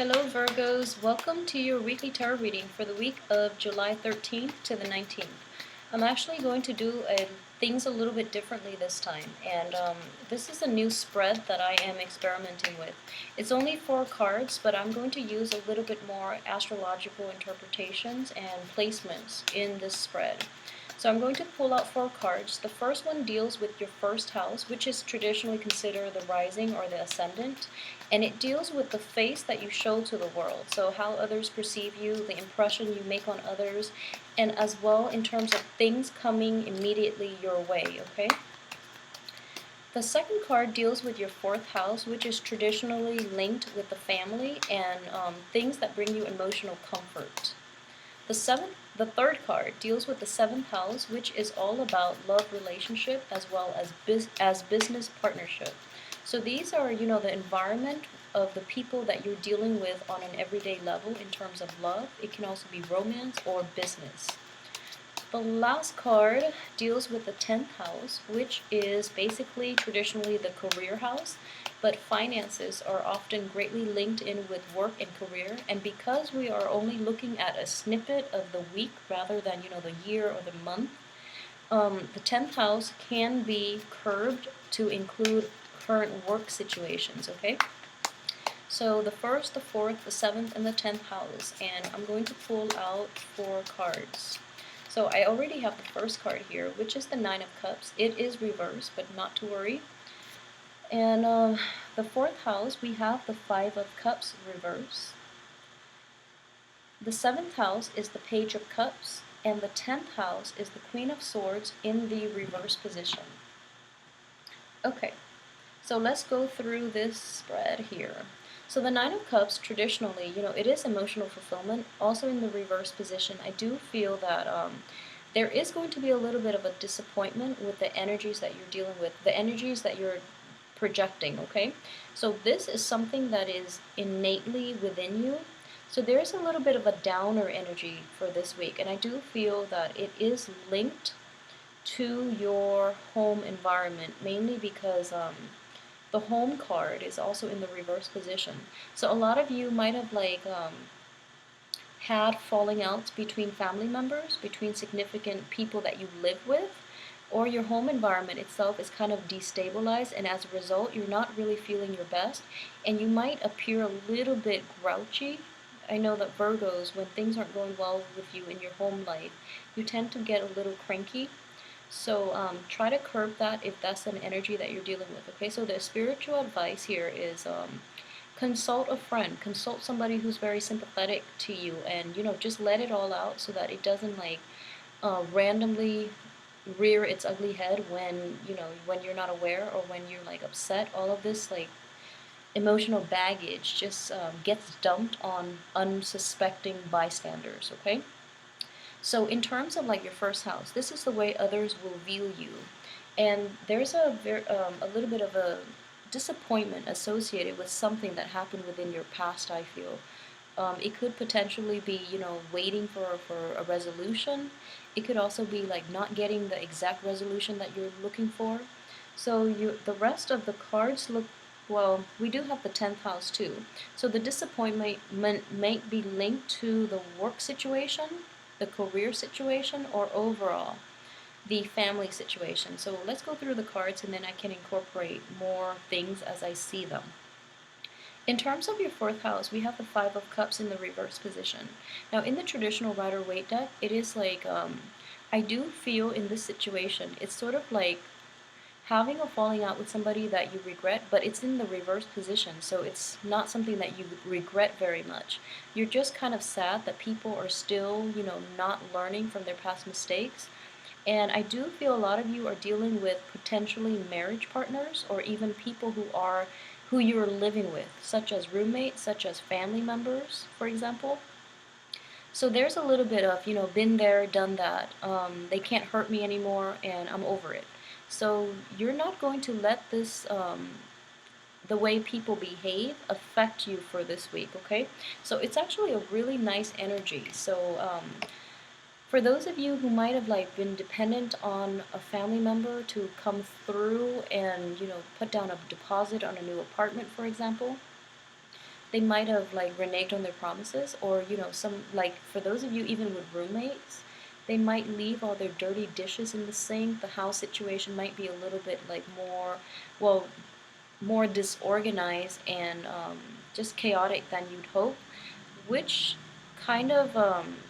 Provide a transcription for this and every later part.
Hello Virgos, welcome to your weekly tarot reading for the week of July 13th to the 19th. I'm actually going to do things a little bit differently this time, and this is a new spread that I am experimenting with. It's only 4 cards, but I'm going to use a little bit more astrological interpretations and placements in this spread. So I'm going to pull out 4 cards. The first one deals with your first house, which is traditionally considered the rising or the ascendant, and it deals with the face that you show to the world. So how others perceive you, the impression you make on others, and as well in terms of things coming immediately your way, okay? The second card deals with your 4th house, which is traditionally linked with the family and things that bring you emotional comfort. The third card deals with the 7th house, which is all about love relationship as well as business partnership. So these are, the environment of the people that you're dealing with on an everyday level in terms of love. It can also be romance or business. The last card deals with the 10th house, which is basically traditionally the career house, but finances are often greatly linked in with work and career, and because we are only looking at a snippet of the week rather than, the year or the month, the 10th house can be curbed to include current work situations, okay? So the 1st, the 4th, the 7th, and the 10th house, and I'm going to pull out 4 cards. So I already have the first card here, which is the 9 of Cups. It is reversed, but not to worry. And the 4th house, we have the 5 of Cups reversed. The 7th house is the Page of Cups, and the 10th house is the Queen of Swords in the reverse position. Okay, so let's go through this spread here. So the 9 of Cups, traditionally, it is emotional fulfillment. Also in the reverse position, I do feel that there is going to be a little bit of a disappointment with the energies that you're dealing with, the energies that you're projecting, okay? So this is something that is innately within you. So there's a little bit of a downer energy for this week, and I do feel that it is linked to your home environment, mainly because the home card is also in the reverse position. So a lot of you might have had falling outs between family members, between significant people that you live with, or your home environment itself is kind of destabilized, and as a result you're not really feeling your best, and you might appear a little bit grouchy. I know that Virgos, when things aren't going well with you in your home life, you tend to get a little cranky. So try to curb that if that's an energy that you're dealing with, okay? So the spiritual advice here is consult a friend, consult somebody who's very sympathetic to you, and, just let it all out so that it doesn't, randomly rear its ugly head when you're not aware, or when you're, upset. All of this, emotional baggage just gets dumped on unsuspecting bystanders, okay? So in terms of your first house, this is the way others will view you, and there's a little bit of a disappointment associated with something that happened within your past. I feel it could potentially be waiting for a resolution. It could also be not getting the exact resolution that you're looking for. So the rest of the cards look. Well, we do have the 10th house too. So the disappointment might be linked to the work situation, the career situation, or overall the family situation. So let's go through the cards, and then I can incorporate more things as I see them. In terms of your 4th house, we have the 5 of Cups in the reverse position. Now in the traditional Rider-Waite deck, it is I do feel in this situation, it's sort of like having a falling out with somebody that you regret, but it's in the reverse position, so it's not something that you regret very much. You're just kind of sad that people are still, not learning from their past mistakes. And I do feel a lot of you are dealing with potentially marriage partners, or even people who you're living with, such as roommates, such as family members, for example. So there's a little bit of, been there, done that. They can't hurt me anymore, and I'm over it. So you're not going to let this, the way people behave, affect you for this week, okay? So it's actually a really nice energy. So for those of you who might have been dependent on a family member to come through and, put down a deposit on a new apartment, for example, they might have like reneged on their promises, or some, like, for those of you even with roommates, they might leave all their dirty dishes in the sink. The house situation might be a little bit like more, well, more disorganized and just chaotic than you'd hope, which kind of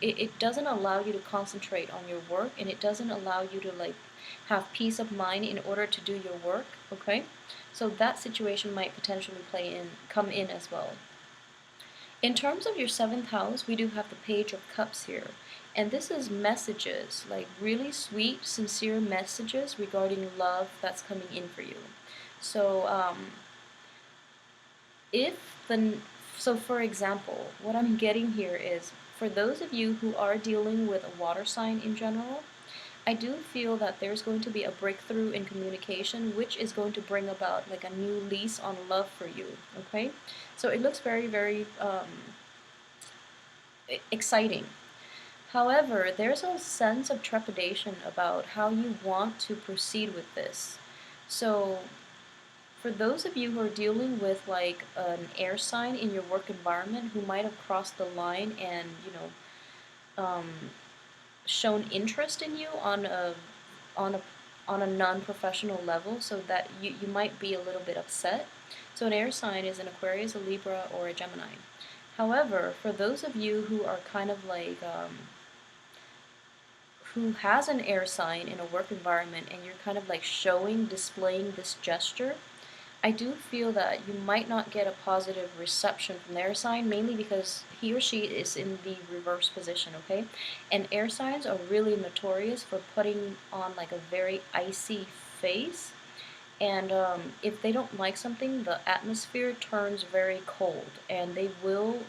it doesn't allow you to concentrate on your work, and it doesn't allow you to like have peace of mind in order to do your work. Okay, so that situation might potentially come in as well. In terms of your seventh house, we do have the Page of Cups here. And this is messages, like really sweet, sincere messages regarding love that's coming in for you. So, if the, so for example, what I'm getting here is for those of you who are dealing with a water sign in general, I do feel that there's going to be a breakthrough in communication, which is going to bring about like a new lease on love for you. Okay, so it looks very, very exciting. However, there's a sense of trepidation about how you want to proceed with this. So, for those of you who are dealing with like an air sign in your work environment who might have crossed the line and, shown interest in you on a on a non-professional level, so that you might be a little bit upset. So an air sign is an Aquarius, a Libra, or a Gemini. However, for those of you who are kind of like who has an air sign in a work environment and you're kind of like displaying this gesture, I do feel that you might not get a positive reception from the air sign, mainly because he or she is in the reverse position, okay? And air signs are really notorious for putting on like a very icy face. And if they don't like something, the atmosphere turns very cold, and they will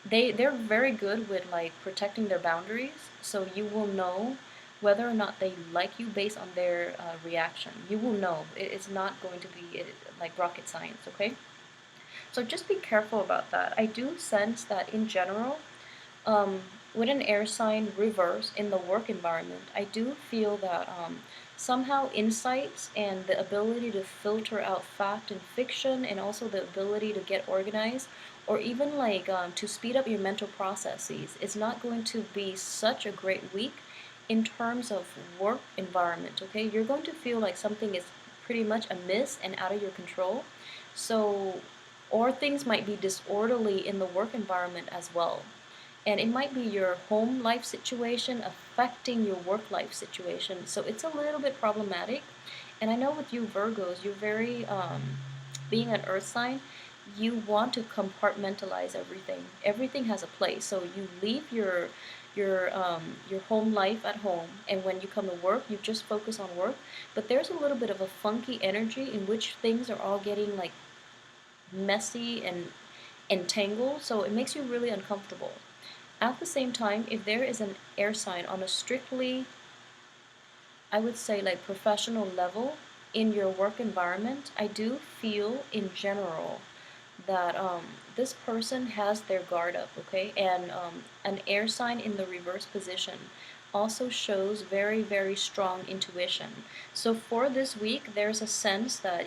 they're very good with like protecting their boundaries, so you will know whether or not they like you based on their reaction. You will know. It's not going to be like rocket science, okay? So just be careful about that. I do sense that in general, um, with an air sign reverse in the work environment, I do feel that somehow insights and the ability to filter out fact and fiction, and also the ability to get organized, or even like to speed up your mental processes, is not going to be such a great week in terms of work environment. Okay, you're going to feel like something is pretty much amiss and out of your control. So, or things might be disorderly in the work environment as well. And it might be your home life situation affecting your work life situation. So it's a little bit problematic. And I know with you Virgos, you're very, being an earth sign, you want to compartmentalize everything. Everything has a place. So you leave your home life at home, and when you come to work, you just focus on work. But there's a little bit of a funky energy in which things are all getting like messy and entangled, so it makes you really uncomfortable. At the same time, if there is an air sign on a strictly, I would say, like professional level in your work environment, I do feel in general that this person has their guard up, okay? And an air sign in the reverse position also shows very, very strong intuition. So for this week, there's a sense that,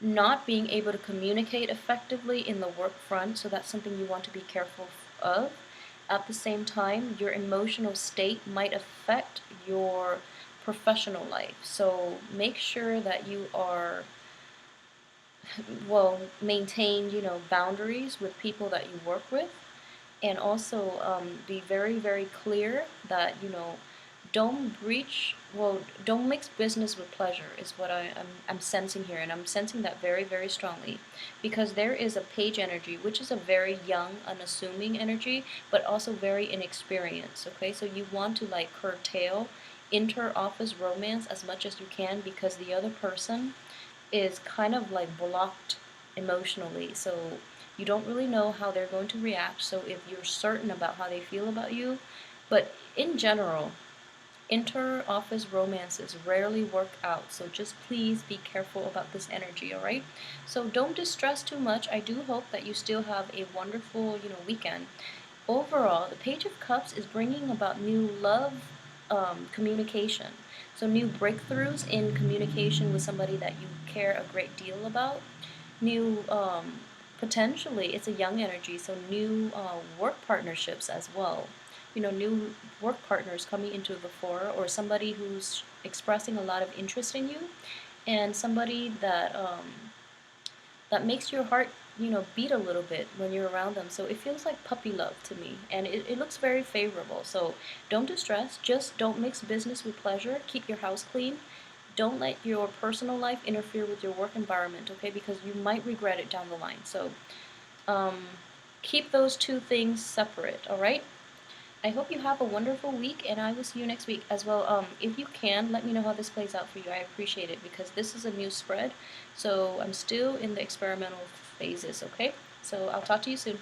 not being able to communicate effectively in the work front, so that's something you want to be careful of. At the same time, your emotional state might affect your professional life. So make sure that you are, well, maintain, boundaries with people that you work with, and also be very, very clear that, don't breach, well, don't mix business with pleasure is what I'm sensing here, and I'm sensing that very, very strongly, because there is a page energy, which is a very young, unassuming energy, but also very inexperienced, okay? So you want to like curtail inter-office romance as much as you can, because the other person is kind of like blocked emotionally, so you don't really know how they're going to react. So if you're certain about how they feel about you, but in general, inter-office romances rarely work out, so just please be careful about this energy, all right? So don't distress too much. I do hope that you still have a wonderful, weekend. Overall, the Page of Cups is bringing about new love, communication. So new breakthroughs in communication with somebody that you care a great deal about. New, potentially, it's a young energy, so new work partnerships as well. You know, new work partners coming into the fore, or somebody who's expressing a lot of interest in you, and somebody that makes your heart, beat a little bit when you're around them. So it feels like puppy love to me, and it looks very favorable. So don't distress, just don't mix business with pleasure. Keep your house clean. Don't let your personal life interfere with your work environment, okay? Because you might regret it down the line. So um, keep those two things separate, all right? I hope you have a wonderful week, and I will see you next week as well. If you can, let me know how this plays out for you. I appreciate it because this is a new spread, so I'm still in the experimental phases, okay? So I'll talk to you soon.